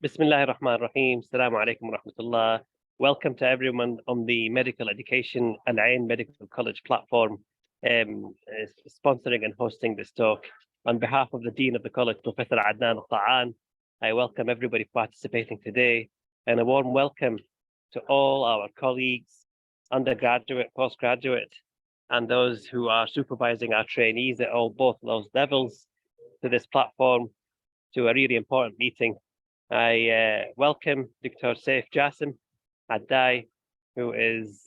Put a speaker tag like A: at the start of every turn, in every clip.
A: Bismillah ar-Rahman ar-Rahim. Assalamu alaikum wa rahmatullah. Welcome to everyone on the Medical Education Al-Ayen Medical College platform, sponsoring and hosting this talk. On behalf of the Dean of the College, Professor Adnan Al-Ayen, I welcome everybody participating today, and a warm welcome to all our colleagues, undergraduate, postgraduate, and those who are supervising our trainees at both those levels to this platform, to a really important meeting. I welcome Dr. Ceaf Jasim, Aday, who is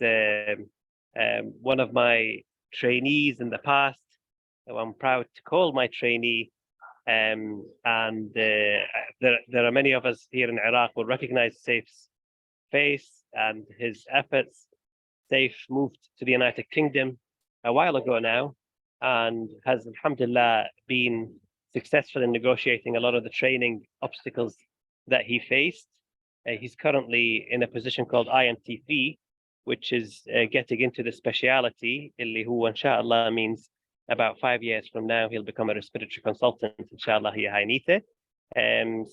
A: one of my trainees in the past, who I'm proud to call my trainee. There are many of us here in Iraq who recognize Ceaf's face and his efforts. Ceaf moved to the United Kingdom a while ago now, and has, alhamdulillah, been successful in negotiating a lot of the training obstacles that he faced. He's currently in a position called INTP, which is getting into the speciality, اللي هو inshallah means about 5 years from now he'll become a respiratory consultant, inshallah هي هاي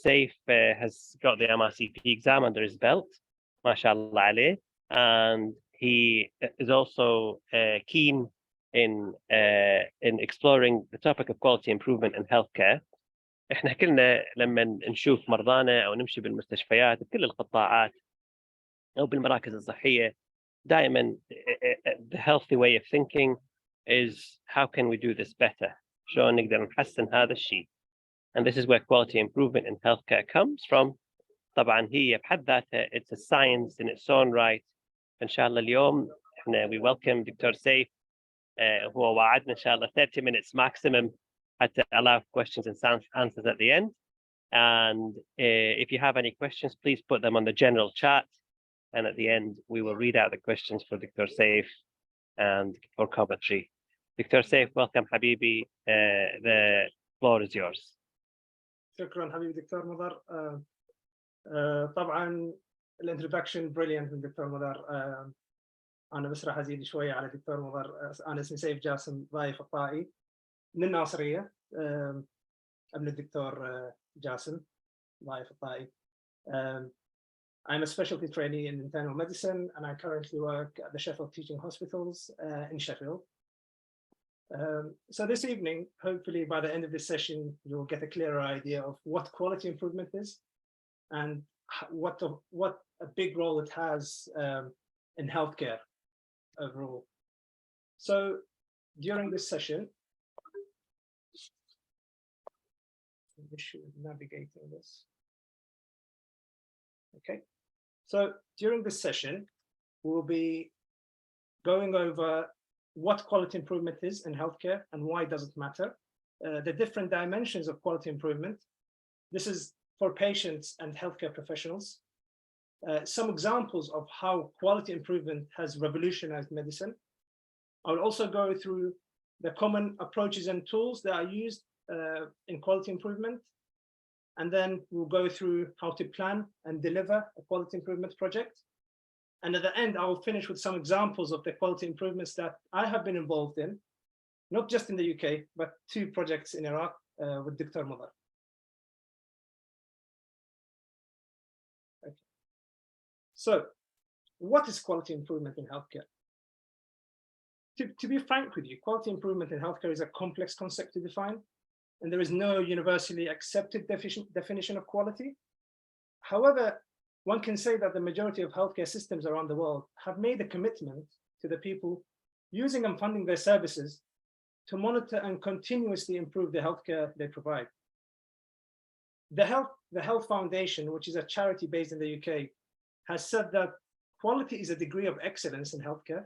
A: Ceaf has got the MRCP exam under his belt, mashallah alayh, and he is also keen in exploring the topic of quality improvement in healthcare. احنا كلنا لما نشوف مرضانا او نمشي بالمستشفيات بكل القطاعات او بالمراكز الصحيه دائما the healthy way of thinking is how can we do this better, شلون نقدر نحسن هذا الشيء, and this is where quality improvement in healthcare comes from. طبعا هي بحد ذاتها it's a science in its own right. ان شاء الله اليوم احنا we welcome Dr. Ceaf, هو وعدنا ان شاء الله 30 minutes maximum to allow questions and answers at the end. And if you have any questions, please put them on the general chat. And at the end, we will read out the questions for Dr. Ceaf and for commentary. Dr. Ceaf, welcome, Habibi. The floor is yours.
B: شكرا حبيبي دكتور مضر. طبعا الانترودكشن بريليانت من دكتور مضر. انا بس راح ازيد شويه على دكتور مضر. انا اسمي سيف جاسم ضايف الطائي من الناصريه. ابن الدكتور جاسم ضايف الطائي. I'm a specialty trainee in internal medicine, and I currently work at the Sheffield Teaching Hospitals in Sheffield. So this evening, hopefully by the end of this session, you'll get a clearer idea of what quality improvement is and what a big role it has in healthcare overall. So during this session, navigating this. Okay, so during this session, we'll be going over what quality improvement is in healthcare and why does it matter, the different dimensions of quality improvement. This is for patients and healthcare professionals. Some examples of how quality improvement has revolutionized medicine. I'll also go through the common approaches and tools that are used in quality improvement, and then we'll go through how to plan and deliver a quality improvement project. And at the end, I will finish with some examples of the quality improvements that I have been involved in, not just in the UK, but 2 projects in Iraq with Dr. Madar. Okay. So, what is quality improvement in healthcare? To be frank with you, quality improvement in healthcare is a complex concept to define, and there is no universally accepted definition of quality. However, one can say that the majority of healthcare systems around the world have made a commitment to the people using and funding their services to monitor and continuously improve the healthcare they provide. The Health Foundation, which is a charity based in the UK, has said that quality is a degree of excellence in healthcare.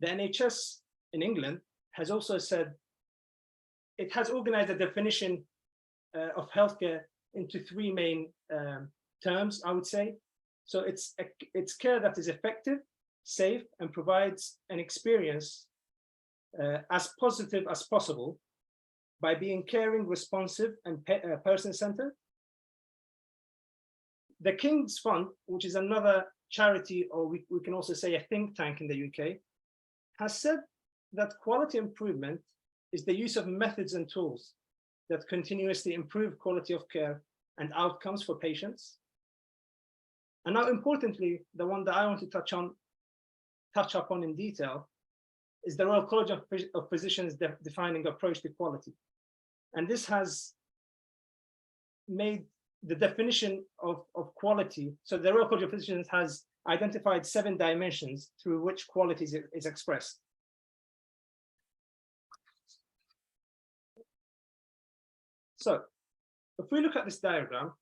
B: The NHS in England has also said it has organized a definition of healthcare into 3 main terms, I would say. So it's care that is effective, safe, and provides an experience as positive as possible by being caring, responsive, and person-centered. The King's Fund, which is another charity, or we can also say a think tank in the UK, has said that quality improvement is the use of methods and tools that continuously improve quality of care and outcomes for patients. And now, importantly, the one that I want to touch upon in detail is the Royal College of Physicians defining approach to quality. And this has made the definition of quality. So the Royal College of Physicians has identified 7 dimensions through which quality is expressed. So if we look at this diagram,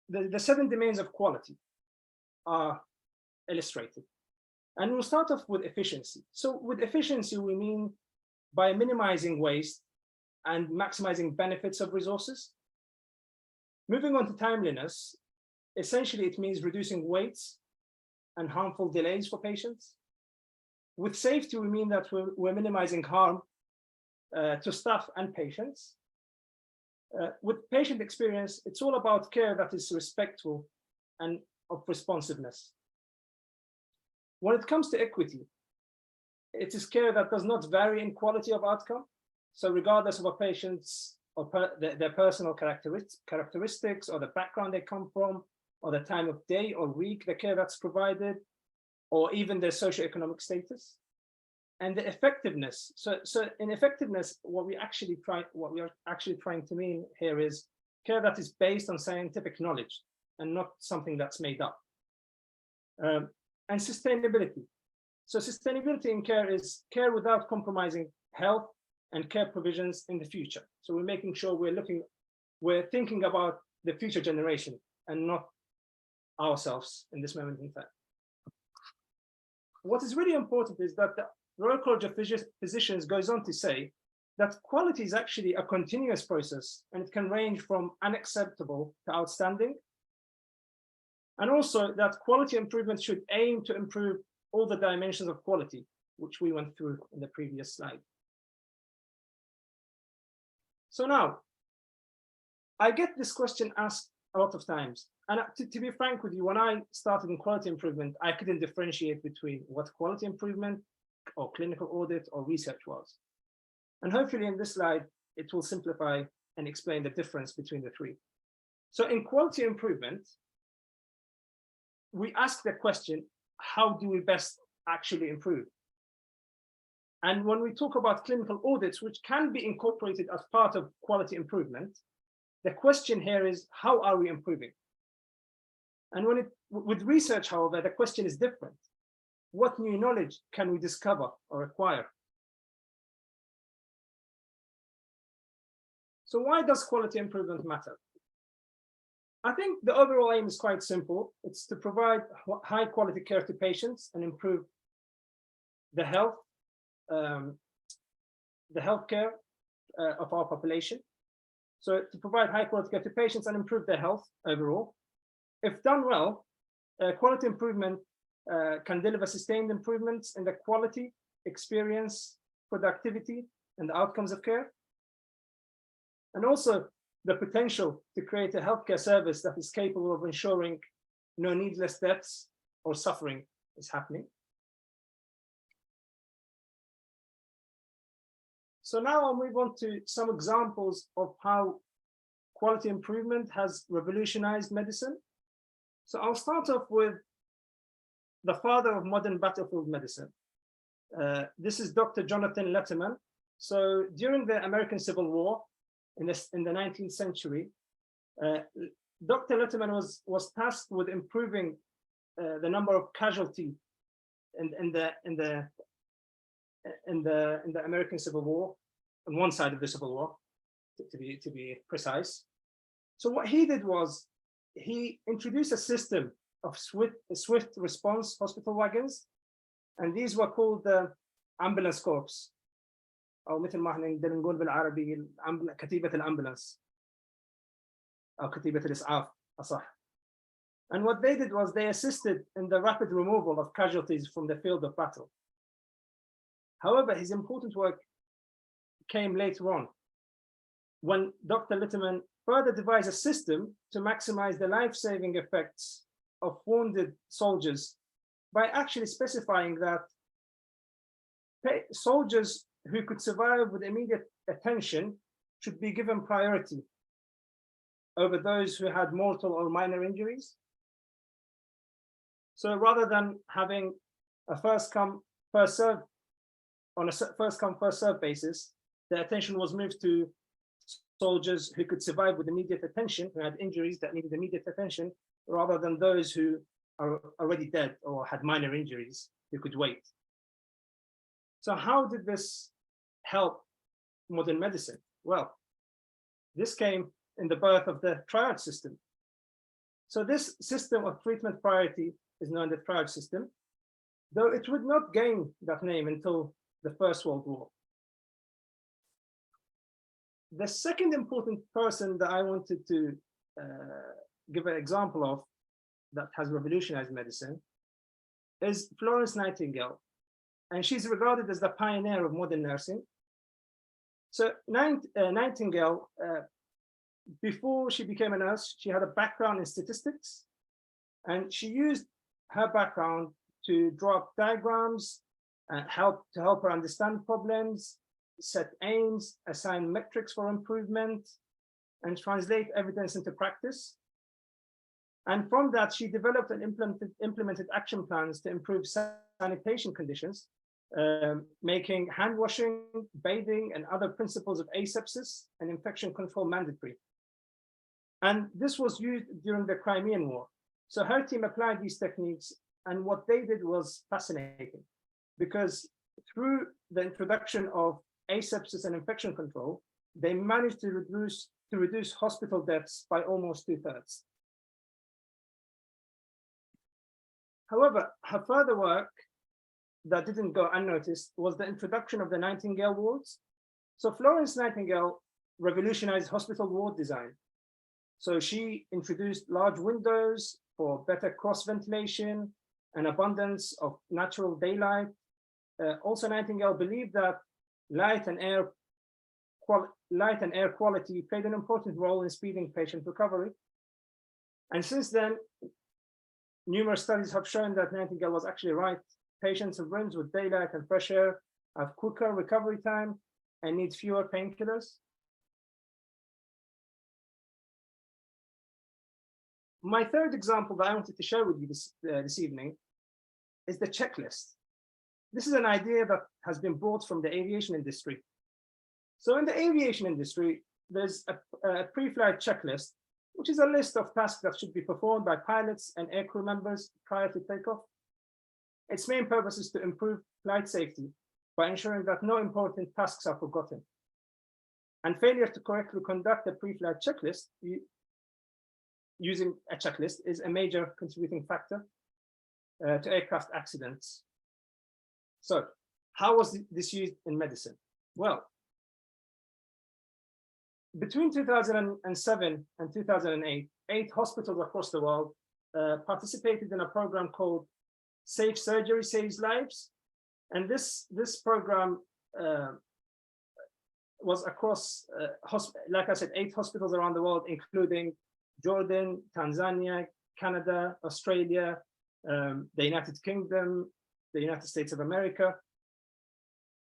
B: the 7 domains of quality are illustrated. And we'll start off with efficiency. So with efficiency, we mean by minimizing waste and maximizing benefits of resources. Moving on to timeliness, essentially it means reducing waits and harmful delays for patients. With safety, we mean that we're minimizing harm to staff and patients. With patient experience, it's all about care that is respectful and of responsiveness. When it comes to equity, it is care that does not vary in quality of outcome. So regardless of a patient's or their personal characteristics or the background they come from, or the time of day or week, the care that's provided, or even their socioeconomic status. And the effectiveness. So in effectiveness, what we are actually trying to mean here is care that is based on scientific knowledge and not something that's made up. And sustainability. So sustainability in care is care without compromising health and care provisions in the future. So we're making sure we're thinking about the future generation and not ourselves in this moment in time. What is really important is that the Royal College of Physicians goes on to say that quality is actually a continuous process, and it can range from unacceptable to outstanding. And also that quality improvement should aim to improve all the dimensions of quality, which we went through in the previous slide. So now, I get this question asked a lot of times. And to be frank with you, when I started in quality improvement, I couldn't differentiate between what quality improvement or clinical audit or research was. And hopefully in this slide, it will simplify and explain the difference between the three. So in quality improvement, we ask the question, how do we best actually improve? And when we talk about clinical audits, which can be incorporated as part of quality improvement, the question here is, how are we improving? And with research, however, the question is different. What new knowledge can we discover or acquire? So why does quality improvement matter? I think the overall aim is quite simple. It's to provide high quality care to patients and improve the healthcare of our population. So to provide high quality care to patients and improve their health overall. If done well, quality improvement can deliver sustained improvements in the quality, experience, productivity, and the outcomes of care. And also the potential to create a healthcare service that is capable of ensuring no needless deaths or suffering is happening. So now I'll move on to some examples of how quality improvement has revolutionized medicine. So I'll start off with the father of modern battlefield medicine. This is Dr. Jonathan Letterman. So during the American Civil War in the 19th century, Dr. Letterman was tasked with improving the number of casualties in the American Civil War, on one side of the Civil War, to be precise. So what he did was he introduced a system of swift response hospital wagons, and these were called the ambulance corps, أو مثل ما احنا نقدر نقول بالعربي كتيبة الأمبولانس أو كتيبة الإسعاف أصح. And what they did was they assisted in the rapid removal of casualties from the field of battle. However, his important work came later on, when Dr. Letterman further devised a system to maximize the life-saving effects of wounded soldiers by actually specifying that soldiers who could survive with immediate attention should be given priority over those who had mortal or minor injuries. So rather than having a first come, first serve on a first come, first serve basis, the attention was moved to soldiers who could survive with immediate attention, who had injuries that needed immediate attention, rather than those who are already dead or had minor injuries who could wait. So how did this help modern medicine? Well, this came in the birth of the triage system. So this system of treatment priority is known as the triage system, though it would not gain that name until the First World War. The second important person that I wanted to give an example of that has revolutionized medicine is Florence Nightingale. And she's regarded as the pioneer of modern nursing. So Nightingale, before she became a nurse, she had a background in statistics, and she used her background to draw up diagrams and help her understand problems, set aims, assign metrics for improvement, and translate evidence into practice. And from that, she developed and implemented action plans to improve sanitation conditions, making hand washing, bathing, and other principles of asepsis and infection control mandatory. And this was used during the Crimean War. So her team applied these techniques, and what they did was fascinating, because through the introduction of asepsis and infection control, they managed to reduce hospital deaths by almost 2/3. However, her further work that didn't go unnoticed was the introduction of the Nightingale wards. So Florence Nightingale revolutionized hospital ward design. So she introduced large windows for better cross ventilation and abundance of natural daylight. Also, Nightingale believed that light and air quality played an important role in speeding patient recovery. And since then, numerous studies have shown that Nightingale was actually right. Patients in rooms with daylight and fresh air have quicker recovery time and need fewer painkillers. My third example that I wanted to share with you this evening is the checklist. This is an idea that has been brought from the aviation industry. So in the aviation industry, there's a pre-flight checklist, which is a list of tasks that should be performed by pilots and aircrew members prior to takeoff. Its main purpose is to improve flight safety by ensuring that no important tasks are forgotten. And failure to correctly conduct a pre-flight checklist using a checklist is a major contributing factor to aircraft accidents. So how was this used in medicine? Well, between 2007 and 2008, 8 hospitals across the world participated in a program called Safe Surgery Saves Lives. And this program was across, like I said, 8 hospitals around the world, including Jordan, Tanzania, Canada, Australia, the United Kingdom, the United States of America.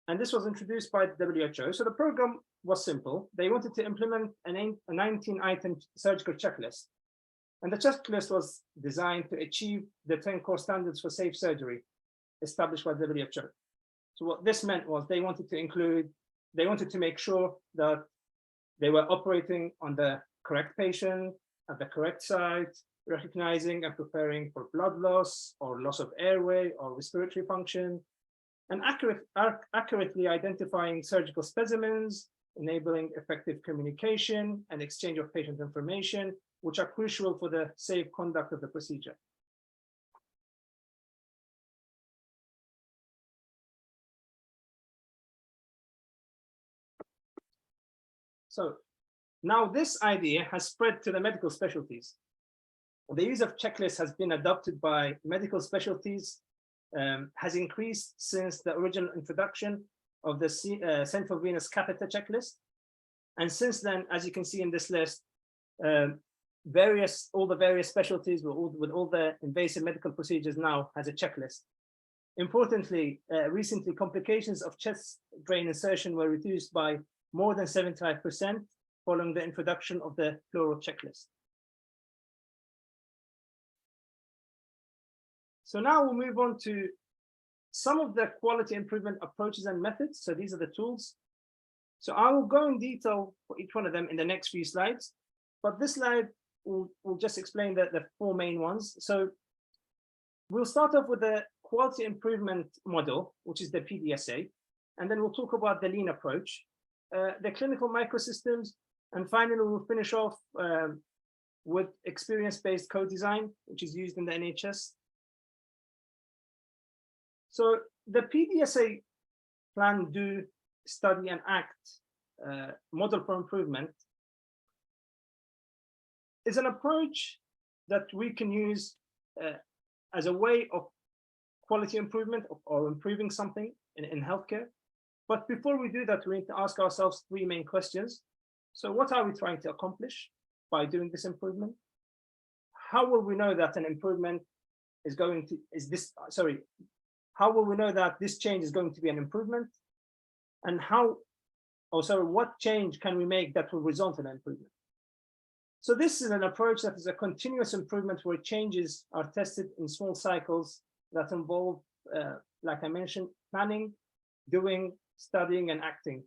B: And this was introduced by the WHO. So the program was simple. They wanted to implement a 19-item surgical checklist. And the checklist was designed to achieve the 10 core standards for safe surgery established by the WHO. So what this meant was they wanted to make sure that they were operating on the correct patient at the correct site, recognizing and preparing for blood loss or loss of airway or respiratory function, and accurately identifying surgical specimens, enabling effective communication and exchange of patient information, which are crucial for the safe conduct of the procedure. So now this idea has spread to the medical specialties. The use of checklists has been adopted by medical specialties, has increased since the original introduction of the central venous catheter checklist. And since then, as you can see in this list, all the various specialties with all the invasive medical procedures now has a checklist. Importantly, recently complications of chest drain insertion were reduced by more than 75%, following the introduction of the plural checklist. So now we'll move on to some of the quality improvement approaches and methods. So these are the tools. So I will go in detail for each one of them in the next few slides, but this slide will just explain the 4 main ones. So we'll start off with the quality improvement model, which is the PDSA, and then we'll talk about the lean approach, the clinical microsystems, and finally we'll finish off with experience-based co-design, which is used in the NHS. So the PDSA plan, do, study, and act model for improvement is an approach that we can use as a way of quality improvement or improving something in healthcare. But before we do that, we need to ask ourselves 3 main questions. So what are we trying to accomplish by doing this improvement? How will we know that an improvement is going to, how will we know that this change is going to be an improvement? And what change can we make that will result in an improvement? So this is an approach that is a continuous improvement where changes are tested in small cycles that involve, like I mentioned, planning, doing, studying, and acting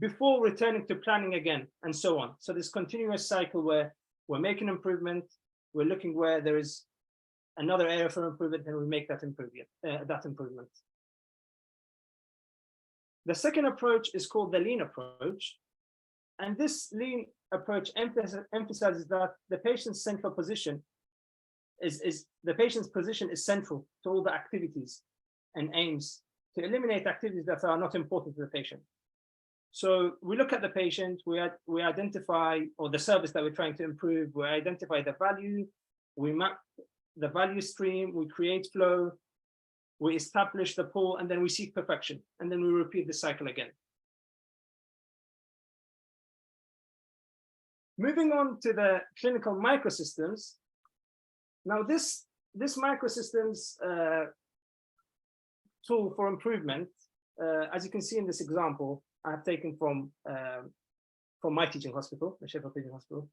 B: before returning to planning again, and so on. So this continuous cycle where we're making improvement, we're looking where there is another area for improvement, and we make that improvement. The second approach is called the lean approach. And this lean approach emphasizes that the patient's central position is central to all the activities and aims to eliminate activities that are not important to the patient. So we look at the patient, we identify, or the service that we're trying to improve, we identify the value, we map the value stream, we create flow, we establish the pool, and then we seek perfection, and then we repeat the cycle again. Moving on to the clinical microsystems. Now this microsystems tool for improvement, as you can see in this example, I have taken from my teaching hospital, the Sheffield Teaching Hospital.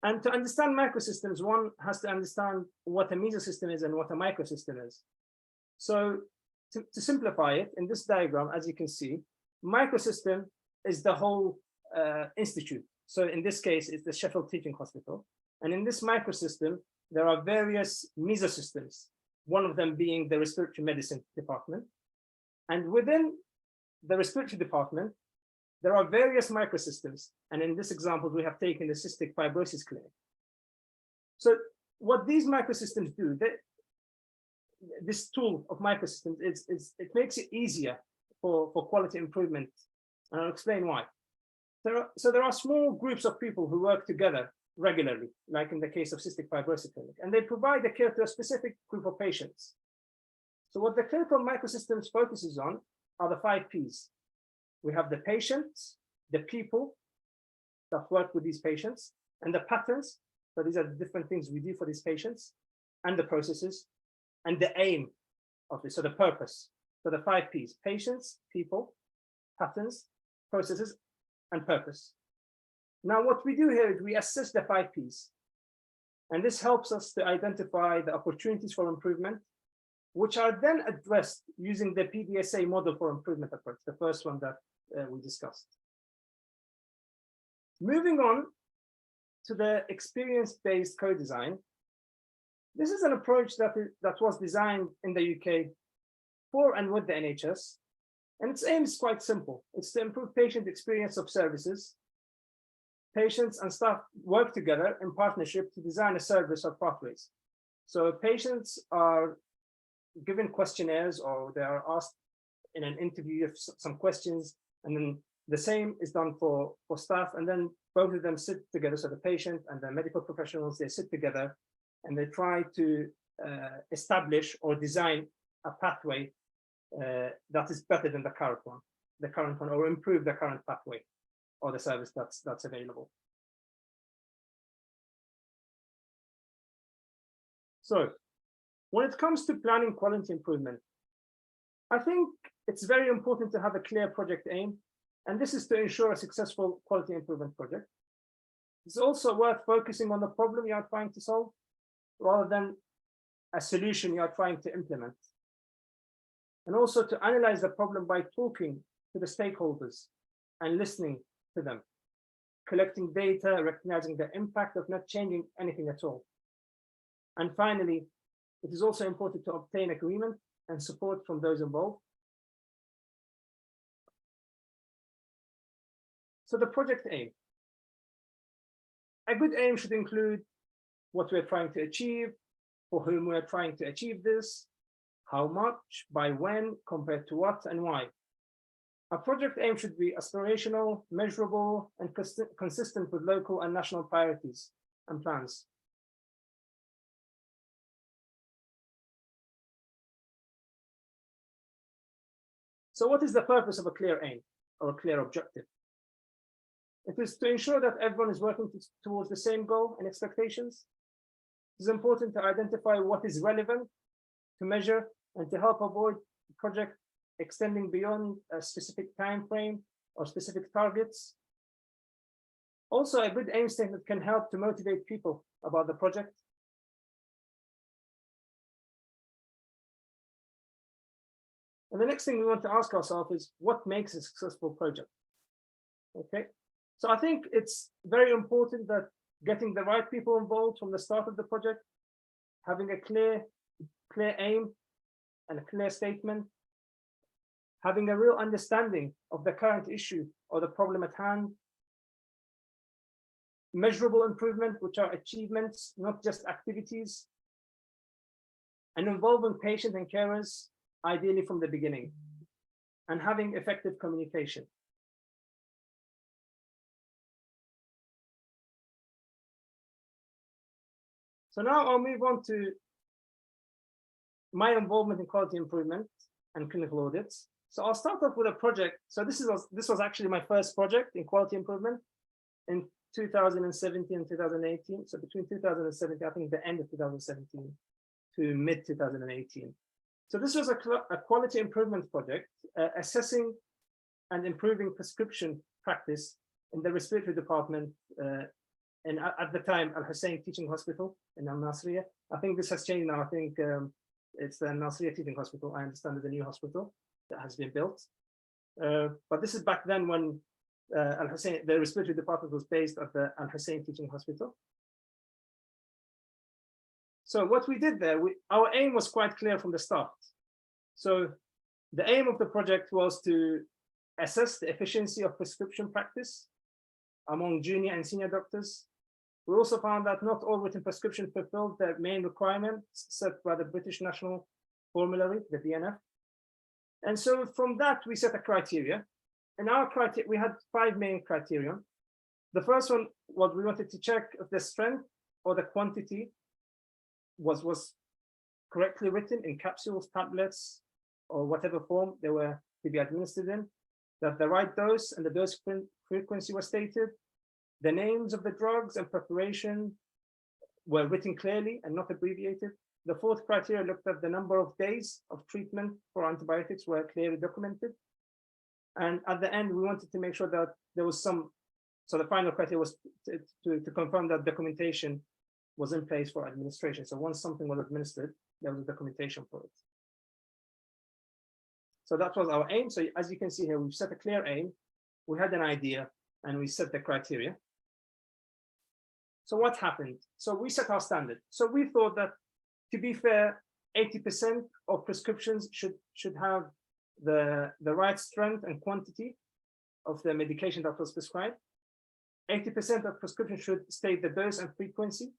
B: And to understand microsystems, one has to understand what a mesosystem is and what a microsystem is. So to simplify it, in this diagram, as you can see, microsystem is the whole institute. So in this case, it's the Sheffield Teaching Hospital. And in this microsystem, there are various mesosystems, one of them being the respiratory medicine department. And within the respiratory department, there are various microsystems. And in this example, we have taken the cystic fibrosis clinic. So what these microsystems do, this tool of microsystems, it makes it easier for quality improvement. And I'll explain why. So there are small groups of people who work together regularly, like in the case of cystic fibrosis clinic, and they provide the care to a specific group of patients. So what the clinical microsystems focuses on are the 5 Ps. We have the patients, the people that work with these patients, and the patterns. So these are the different things we do for these patients, and the processes, and the aim of this, so the purpose. So the 5 Ps: patients, people, patterns, processes, and purpose. Now, what we do here is we assess the 5 Ps, and this helps us to identify the opportunities for improvement, which are then addressed using the PDSA model for improvement approach, the first one that we discussed. Moving on to the experience-based co-design. This is an approach that was designed in the UK for and with the NHS. And its aim is quite simple. It's to improve patient experience of services. Patients and staff work together in partnership to design a service or pathways. So patients are given questionnaires, or they are asked in an interview some questions, and then the same is done for staff, and then both of them sit together. So the patient and the medical professionals, they sit together and they try to establish or design a pathway that is better than the current one, or improve the current pathway or the service that's available. So when it comes to planning quality improvement, I think it's very important to have a clear project aim, and this is to ensure a successful quality improvement project. It's also worth focusing on the problem you are trying to solve rather than a solution you are trying to implement. And also to analyze the problem by talking to the stakeholders and listening to them, collecting data, recognizing the impact of not changing anything at all. And finally, it is also important to obtain agreement and support from those involved. So the project aim. A good aim should include what we're trying to achieve, for whom we're trying to achieve this, how much, by when, compared to what, and why. A project aim should be aspirational, measurable, and consistent with local and national priorities and plans. So what is the purpose of a clear aim or a clear objective? It is to ensure that everyone is working towards the same goal and expectations. It is important to identify what is relevant to measure and to help avoid the project extending beyond a specific time frame or specific targets. Also, a good aim statement can help to motivate people about the project. And the next thing we want to ask ourselves is, what makes a successful project? Okay, so I think it's very important that getting the right people involved from the start of the project, having a clear aim and a clear statement, having a real understanding of the current issue or the problem at hand, measurable improvement, which are achievements, not just activities, and involving patients and carers, ideally from the beginning, and having effective communication. So now I'll move on to my involvement in quality improvement and clinical audits. So I'll start off with a project. So this was actually my first project in quality improvement in 2017 and 2018. So between 2017, I think the end of 2017 to mid 2018. So this was a quality improvement project, assessing and improving prescription practice in the respiratory department and at the time, Al-Ayen Teaching Hospital in Al-Nasriya. I think this has changed now. I think it's the Al-Nasriya Teaching Hospital. I understand it's a new hospital that has been built. But this is back then when Al-Ayen, the respiratory department was based at the Al-Ayen Teaching Hospital. So what we did there, our aim was quite clear from the start. So the aim of the project was to assess the efficiency of prescription practice among junior and senior doctors. We also found that not all written prescriptions fulfilled the main requirements set by the British National Formulary, the BNF. And so from that, we set a criteria. And our criteria, we had 5 main criteria. The first one was we wanted to check if the strength or the quantity was correctly written in capsules, tablets, or whatever form they were to be administered in, that the right dose and the dose frequency was stated, the names of the drugs and preparation were written clearly and not abbreviated. The fourth criteria looked at the number of days of treatment for antibiotics were clearly documented. And at the end, we wanted to make sure that there was some, so the final criteria was to confirm that documentation was in place for administration. So once something was administered, there was a documentation for it. So that was our aim. So as you can see here, we've set a clear aim. We had an idea and we set the criteria. So what happened? So we set our standard. So we thought that, to be fair, 80% of prescriptions should have the right strength and quantity of the medication that was prescribed. 80% of prescriptions should state the dose and frequency.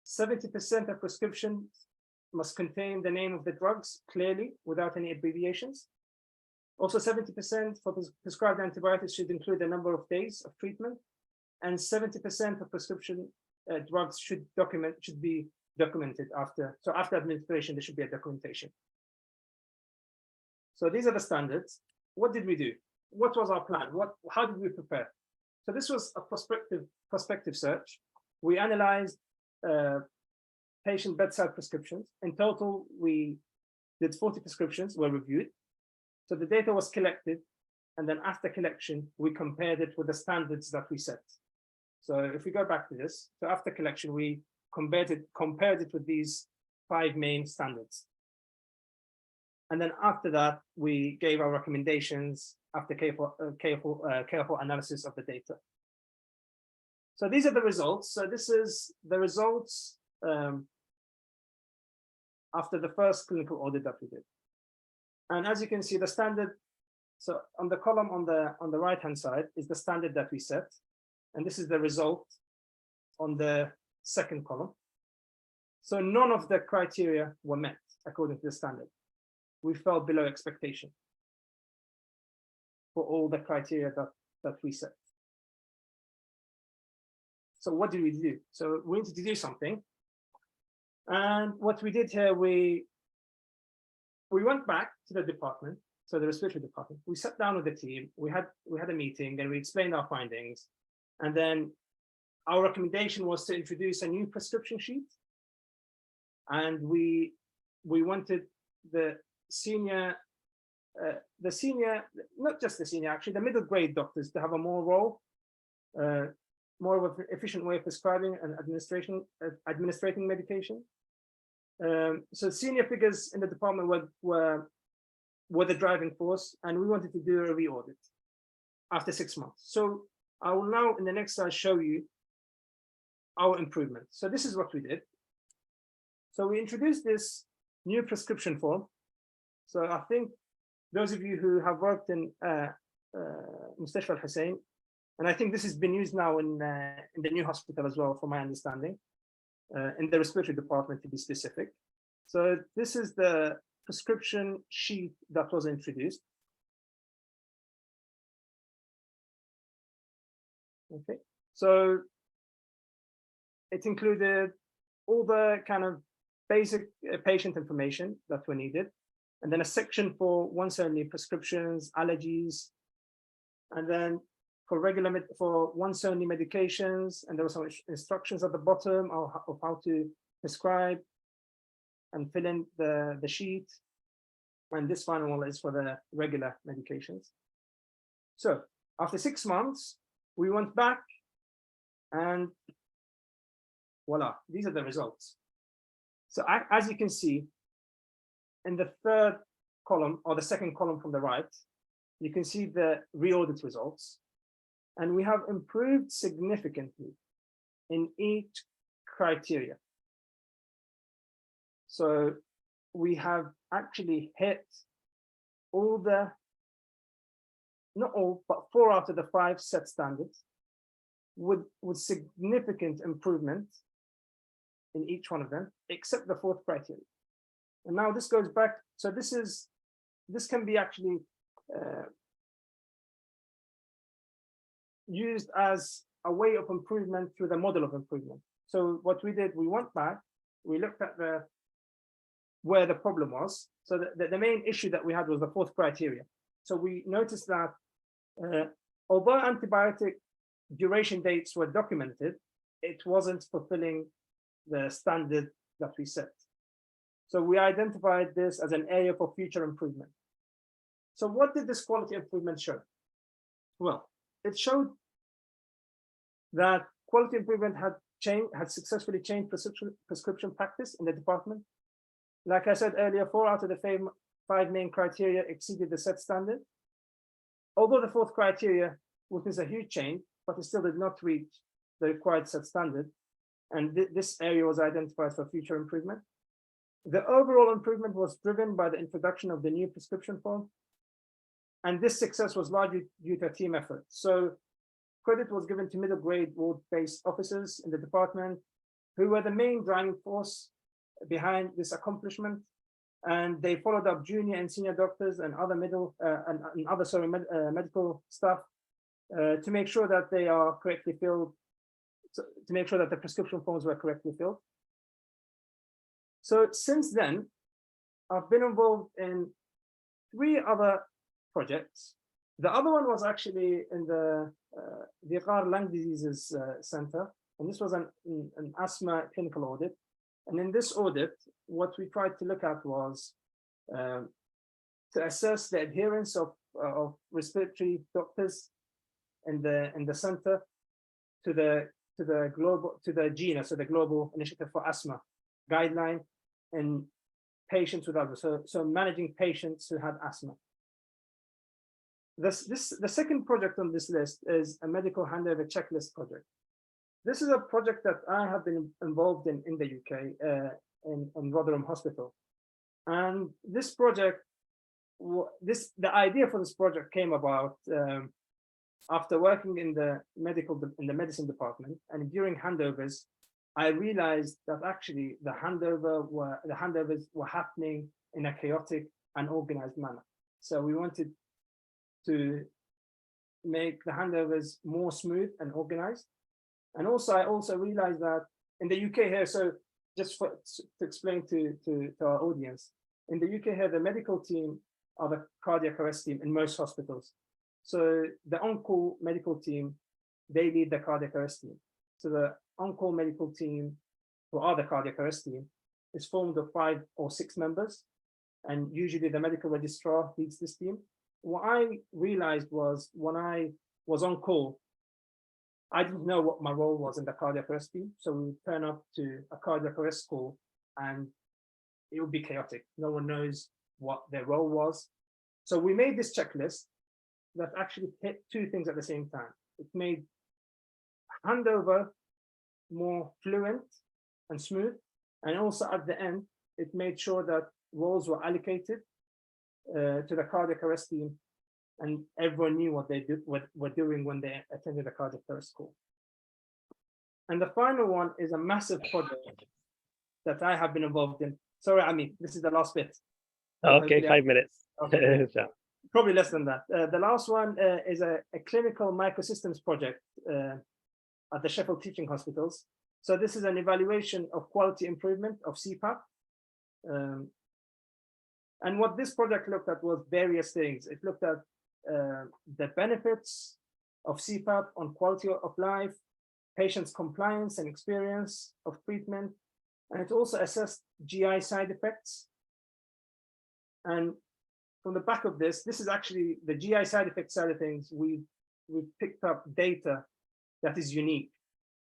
B: 70% of prescriptions must contain the name of the drugs clearly without any abbreviations. Also, 70% for prescribed antibiotics should include the number of days of treatment, and 70% of prescription drugs should be documented after. So after administration, there should be a documentation. So these are the standards. What did we do? What was our plan? How did we prepare? So this was a prospective search. We analyzed patient bedside prescriptions. In total, we did 40 prescriptions were reviewed. So the data was collected, and then after collection, we compared it with the standards that we set. So if we go back to this, so after collection, we compared it with these 5 main standards. And then after that, we gave our recommendations after careful analysis of the data. So these are the results. So this is the results after the first clinical audit that we did. And as you can see, the standard, so on the column on the right-hand side is the standard that we set. And this is the result on the second column. So none of the criteria were met according to the standard. We fell below expectation for all the criteria that we set. So what did we do? So we needed to do something. And what we did here, we went back to the department, so the respiratory department. We sat down with the team. We had a meeting and we explained our findings. And then our recommendation was to introduce a new prescription sheet. And we wanted the senior, not just the senior, actually, the middle grade doctors to have a more role, more of an efficient way of prescribing and administrating medication. So senior figures in the department were the driving force, and we wanted to do a re-audit after 6 months. So I will now, in the next slide, show you our improvement. So this is what we did. So we introduced this new prescription form. So I think those of you who have worked in Mustashfa Al-Hussein, and I think this has been used now in the new hospital as well, from my understanding, in the respiratory department to be specific. So this is the prescription sheet that was introduced. Okay, so it included all the kind of basic patient information that were needed, and then a section for once only prescriptions, allergies, and then for once only medications, and there were some instructions at the bottom of how to prescribe and fill in the sheet. And this final one is for the regular medications. So after 6 months, we went back and voila, these are the results. So as you can see, in the third column, or the second column from the right, you can see the re-audit results. And we have improved significantly in each criteria. So we have actually hit all the, not all, but 4 out of the 5 set standards with significant improvement in each one of them, except the 4th criteria. And now this goes back, so this can be actually used as a way of improvement through the model of improvement. So what we did, we went back, we looked at where the problem was. So the main issue that we had was the 4th criteria. So we noticed that although antibiotic duration dates were documented, it wasn't fulfilling the standard that we set. So we identified this as an area for future improvement. So what did this quality improvement show? Well, it showed that quality improvement had successfully changed prescription practice in the department. Like I said earlier, 4 out of the 5 main criteria exceeded the set standard. Although the 4th criteria witnessed a huge change, but it still did not reach the required set standard. And this area was identified for future improvement. The overall improvement was driven by the introduction of the new prescription form. And this success was largely due to a team effort. So credit was given to middle grade ward-based officers in the department, who were the main driving force behind this accomplishment. And they followed up junior and senior doctors and other medical staff to make sure that they are correctly filled, to make sure that the prescription forms were correctly filled. So since then, I've been involved in 3 other projects. The other one was actually in the Viqar Lung Diseases Center, and this was an asthma clinical audit. And in this audit, what we tried to look at was to assess the adherence of respiratory doctors in the center to the GINA, so the Global Initiative for Asthma guideline in patients with asthma. So managing patients who had asthma. The second project on this list is a medical handover checklist project. This is a project that I have been involved in the UK, in Rotherham Hospital. And this project, the idea for this project came about after working in the medicine department, and during handovers, I realized that actually the handovers were happening in a chaotic and organized manner. So we wanted to make the handovers more smooth and organized. And also, I also realized that in the UK here, so just to explain to our audience, in the UK here, the medical team are the cardiac arrest team in most hospitals. So the on-call medical team, they lead the cardiac arrest team. So the on-call medical team, who are the cardiac arrest team, is formed of 5 or 6 members. And usually the medical registrar leads this team. What I realized was when I was on call, I didn't know what my role was in the cardiac arrest team. So we would turn up to a cardiac arrest call and it would be chaotic. No one knows what their role was. So we made this checklist that actually hit 2 things at the same time. It made handover more fluent and smooth. And also at the end, it made sure that roles were allocated to the cardiac arrest team, and everyone knew what they were doing when they attended a cardiac arrest call. And the final one is a massive project that I have been involved in. Sorry, Ami, this is the last bit.
A: Okay, 5 minutes.
B: Okay. Probably less than that. The last one is a clinical microsystems project at the Sheffield teaching hospitals. So this is an evaluation of quality improvement of CPAP. And what this project looked at was various things. It looked at the benefits of CPAP on quality of life, patients' compliance and experience of treatment, and it also assessed GI side effects. And from the back of this is actually the GI side effect side of things. We've picked up data that is unique.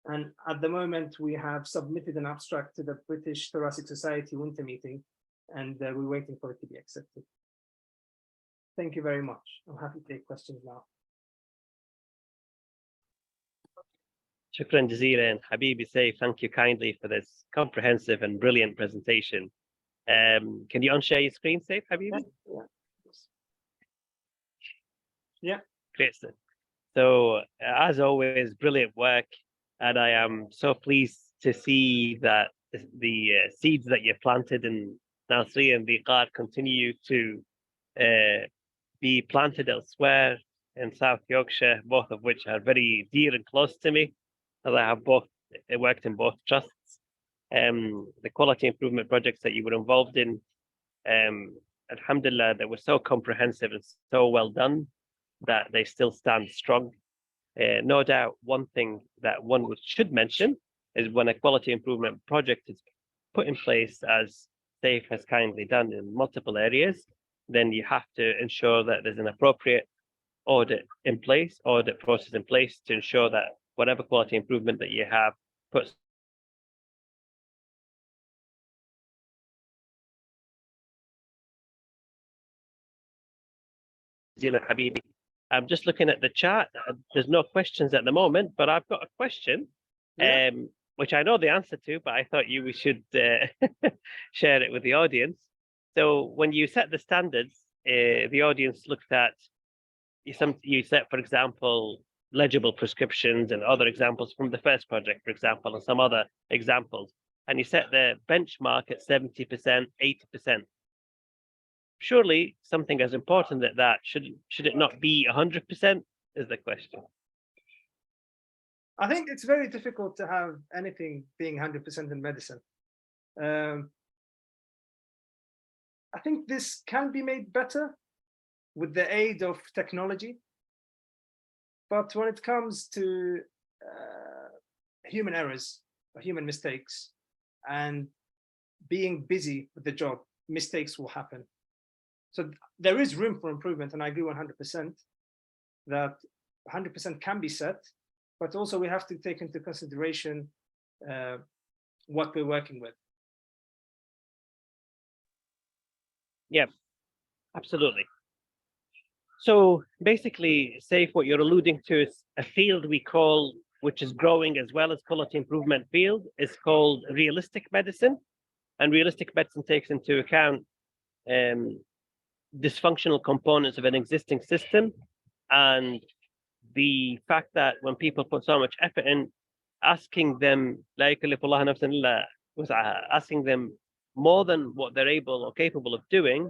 B: And at the moment, we have submitted an abstract to the British Thoracic Society winter meeting, and we're waiting for it to be accepted. Thank you very much. I'm happy to take questions now.
A: Shukran jazeelan, Habibi Ceaf, thank you kindly for this comprehensive and brilliant presentation. Can you unshare your screen, Ceaf, Habibi?
B: Yeah.
A: Great stuff. So, as always, brilliant work. And I am so pleased to see that the seeds that you planted in Nasri and Biqar continue to be planted elsewhere in South Yorkshire, both of which are very dear and close to me, as I have both worked in both trusts. The quality improvement projects that you were involved in, alhamdulillah, they were so comprehensive and so well done that they still stand strong. No doubt, one thing that one should mention is when a quality improvement project is put in place, as Ceaf has kindly done in multiple areas, then you have to ensure that there's an appropriate audit process in place to ensure that whatever quality improvement that you have puts Habibi. I'm just looking at the chat. There's no questions at the moment, but I've got a question, which I know the answer to, but I thought we should share it with the audience. So when you set the standards, the audience looked at, you set, for example, legible prescriptions and other examples from the first project, for example, and some other examples, and you set the benchmark at 70%, 80%. Surely something as important as that, should it not be 100%, is the question.
B: I think it's very difficult to have anything being 100% in medicine. I think this can be made better with the aid of technology. But when it comes to human errors or human mistakes and being busy with the job, mistakes will happen. So there is room for improvement, and I agree 100% that 100% can be set, but also we have to take into consideration what we're working with.
A: Yeah, absolutely. So basically, Ceaf, what you're alluding to is a field we call, which is growing as well as quality improvement field, is called realistic medicine. And realistic medicine takes into account dysfunctional components of an existing system, and the fact that when people put so much effort in, asking them, asking them more than what they're able or capable of doing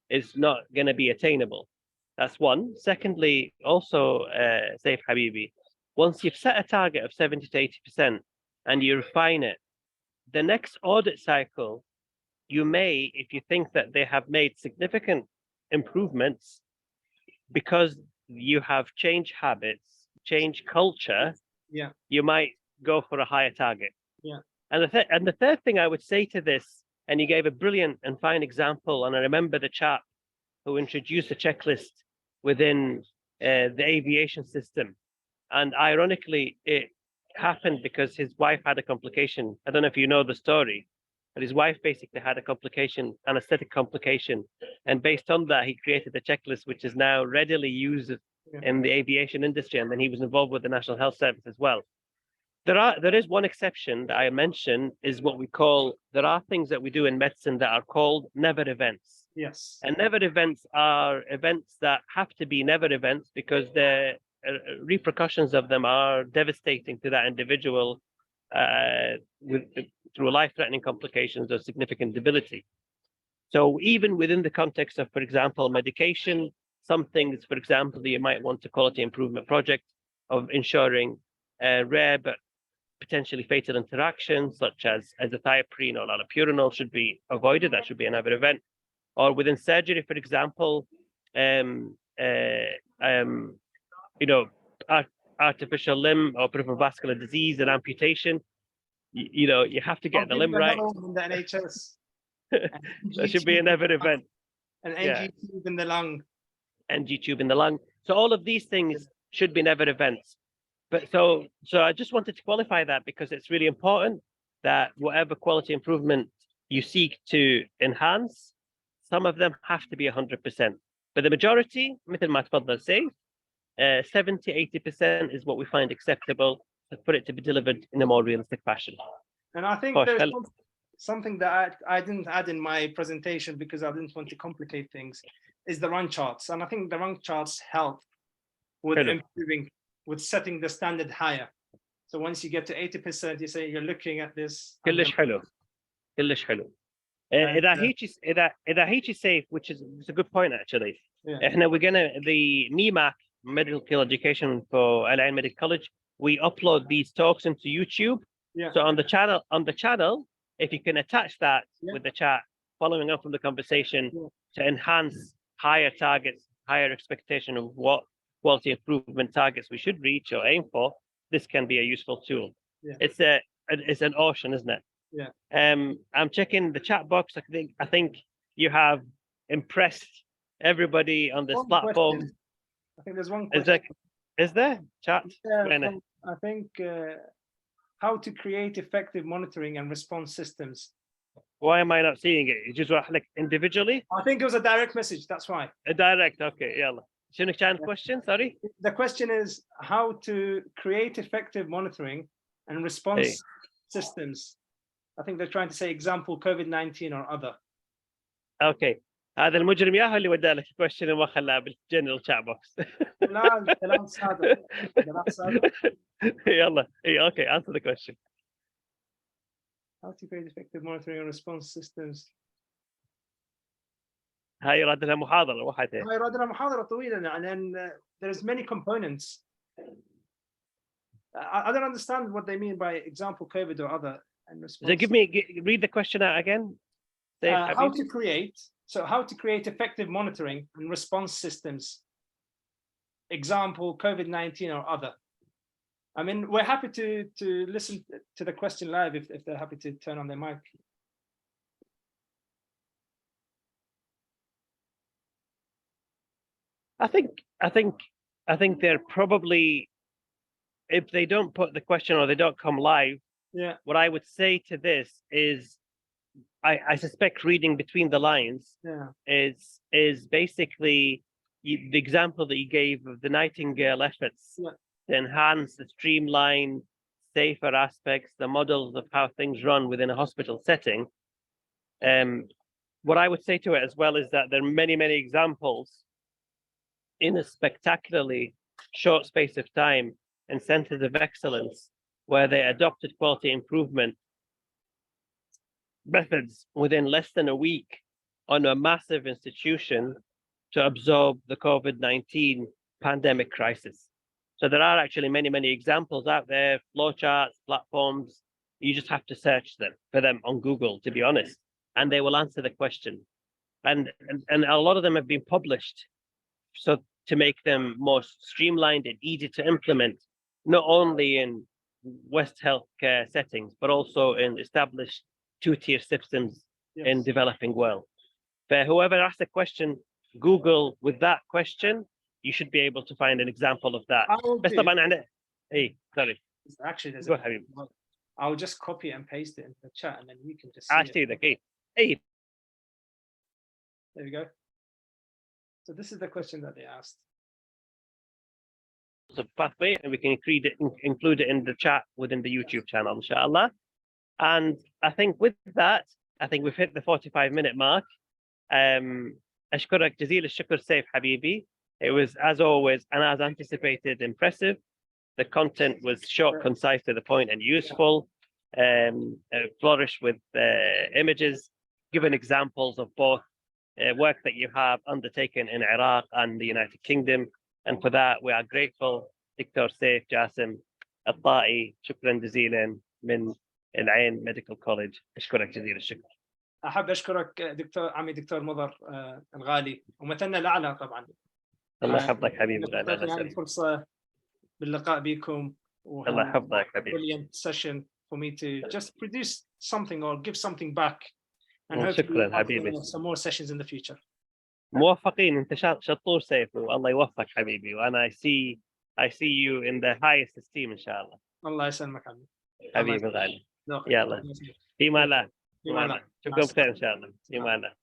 A: is not going to be attainable. That's one. Secondly, also, Ceaf Habibi, once you've set a target of 70 to 80% and you refine it, the next audit cycle, you may, if you think that they have made significant improvements because you have changed habits, changed culture,
B: yeah,
A: you might go for a higher target.
B: Yeah.
A: And the third thing I would say to this, and you gave a brilliant and fine example, and I remember the chap who introduced a checklist within the aviation system. And ironically, it happened because his wife had a complication. I don't know if you know the story, but his wife basically had a complication, anesthetic complication. And based on that, he created a checklist, which is now readily used in the aviation industry. And then he was involved with the National Health Service as well. There is one exception that I mentioned, is what we call, there are things that we do in medicine that are called never events.
B: Yes.
A: And never events are events that have to be never events because the repercussions of them are devastating to that individual through life-threatening complications or significant debility. So even within the context of, for example, medication, some things, for example, you might want a quality improvement project of ensuring rare but potentially fatal interactions, such as azathioprine or allopurinol, should be avoided. That should be another event. Or within surgery, for example, artificial limb or peripheral vascular disease and amputation. You have to get the limb right.
B: In the NHS.
A: That should be another event.
B: An NG tube in the lung.
A: NG tube in the lung. So all of these things should be never events. But so I just wanted to qualify that because it's really important that whatever quality improvement you seek to enhance, some of them have to be 100%. But the majority, مثل ما تفضل Ceaf, 70-80% is what we find acceptable for it to be delivered in a more realistic fashion.
B: And I think there's something that I didn't add in my presentation because I didn't want to complicate things, is the run charts. And I think the run charts help with improving, with setting the standard higher. So once you get to 80%, you say you're looking at this.
A: كلش حلو. كلش حلو. إذا هيك Ceaf, which is a good point actually. The MEAMC Medical Education for Al-Ayen Medical College, we upload these talks into YouTube. So on the channel, if you can attach that with the chat, following up from the conversation to enhance higher targets, higher expectation of what quality improvement targets we should reach or aim for, this can be a useful tool. It's an ocean, isn't it? I'm checking the chat box. I think you have impressed everybody on this platform.
B: Question. I think there's one question.
A: Is there chat?
B: I think how to create effective monitoring and response systems.
A: Why am I not seeing it? You just like individually?
B: I think it was a direct message. That's why.
A: A direct. Okay. Yalla. شنو كان question? Sorry.
B: The question is how to create effective monitoring and response systems. I think they're trying to say example COVID-19 or other.
A: Okay. هذا المجرم ياهو اللي ودى لك question وما خلاه بالجنرال chat box.
B: لا كلام صادق.
A: يلا. Okay. Answer the question.
B: How to create effective monitoring and response systems.
A: هاي يراد لها محاضرة وحدها.
B: هاي يراد لها محاضرة طويلة لأن there's many components. I don't understand what they mean by example COVID or other and response.
A: So read the question out again.
B: How to create effective monitoring and response systems. Example COVID-19 or other. I mean, we're happy to listen to the question live if they're happy to turn on their mic.
A: I think they're probably if they don't put the question or they don't come live,
B: Yeah.
A: what I would say to this is, I suspect reading between the lines
B: Yeah.
A: is basically the example that you gave of the Nightingale efforts to enhance the streamline, safer aspects, the models of how things run within a hospital setting. What I would say to it as well is that there are many, many examples in a spectacularly short space of time and centers of excellence where they adopted quality improvement methods within less than a week on a massive institution to absorb the COVID-19 pandemic crisis. So there are actually many, many examples out there, flowcharts, platforms. You just have to search for them on Google, to be honest, and they will answer the question. And a lot of them have been published so to make them more streamlined and easy to implement, not only in West healthcare settings, but also in established two-tier systems in developing world. For whoever asked a question, Google with that question, you should be able to find an example of that. Hey, sorry.
B: Actually, there's
A: Go ahead.
B: I'll just copy and paste it in the chat, and then you can just
A: see it. Hey.
B: There we go. So this is the question that they asked.
A: The pathway, and we can include it in the chat within the YouTube channel, inshallah. And I think with that, I think we've hit the 45-minute mark. أشكرك جزيل الشكر سيف حبيبي. It was, as always, and as anticipated, impressive. The content was short, concise, to the point, and useful. Flourished with images, given examples of both work that you have undertaken in Iraq and the United Kingdom. And for that, we are grateful. Dr. Ceaf Jasim, الطائي, شكرا جزيلا من العين Medical College. أشكرك جزيل الشكر.
B: أحب أشكرك عمي دكتور مضر الغالي، ومثلنا الأعلى طبعا.
A: الله يحفظك حبيبي.
B: أعطيتني الفرصة باللقاء بكم.
A: الله يحفظك حبيبي.
B: Brilliant session for me to just produce something or give something back. And
A: شكرا حبيبي.
B: some more sessions in the future.
A: موفقين. انت شطور سيف، والله يوفقك حبيبي. وانا I see you in the highest esteem ان شاء الله.
B: الله يسلمك حبيبي.
A: حبيبي الغالي. يلا في امان الله. شكرا بخير ان شاء الله. في امان الله.